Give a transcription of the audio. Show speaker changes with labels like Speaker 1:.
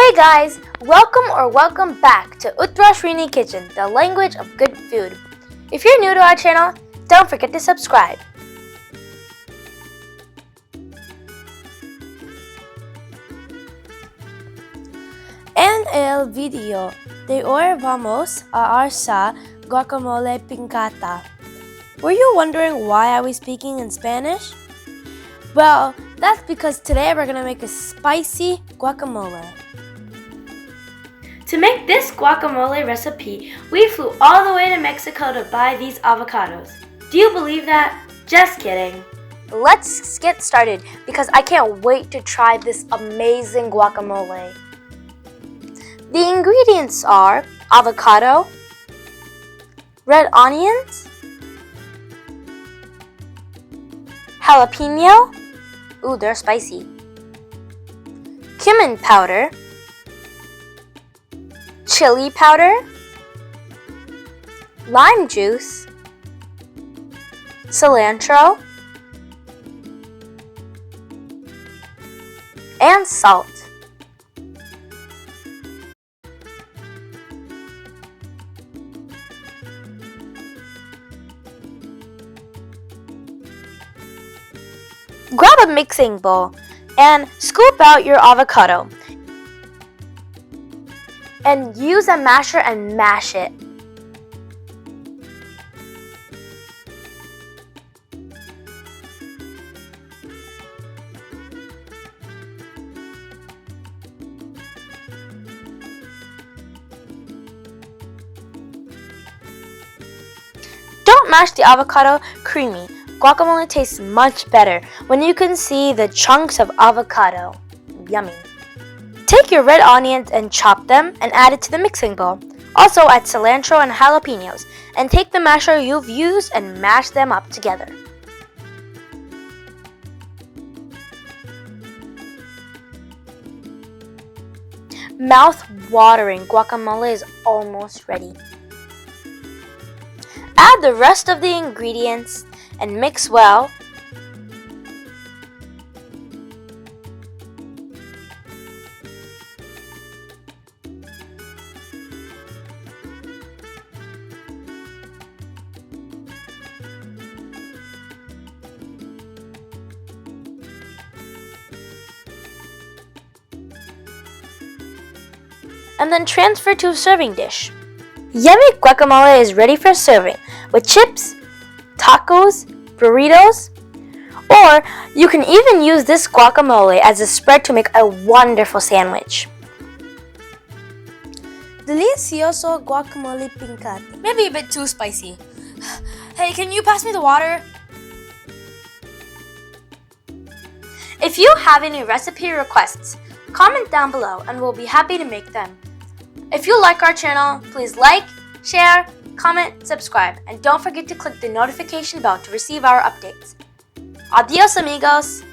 Speaker 1: Hey guys, welcome back to Uttarashrini Kitchen, the language of good food. If you're new to our channel, don't forget to subscribe. En el video de hoy vamos a hacer guacamole pincata. Were you wondering why I was speaking in Spanish? Well, that's because today we're going to make a spicy guacamole. To make this guacamole recipe, we flew all the way to Mexico to buy these avocados. Do you believe that? Just kidding. Let's get started because I can't wait to try this amazing guacamole. The ingredients are avocado, red onions, jalapeno, ooh, they're spicy, cumin powder, chili powder, lime juice, cilantro, and salt. Grab a mixing bowl and scoop out your avocado. And use a masher and mash it. Don't mash the avocado creamy. Guacamole tastes much better when you can see the chunks of avocado. Yummy. Take your red onions and chop them and add it to the mixing bowl. Also add cilantro and jalapenos and take the masher you've used and mash them up together. Mouth-watering guacamole is almost ready. Add the rest of the ingredients and mix well. And then transfer to a serving dish. Yummy guacamole is ready for serving with chips, tacos, burritos, or you can even use this guacamole as a spread to make a wonderful sandwich. Delicioso guacamole pincata. Maybe a bit too spicy. Hey, can you pass me the water? If you have any recipe requests, comment down below and we'll be happy to make them. If you like our channel, please like, share, comment, subscribe, and don't forget to click the notification bell to receive our updates. Adios, amigos!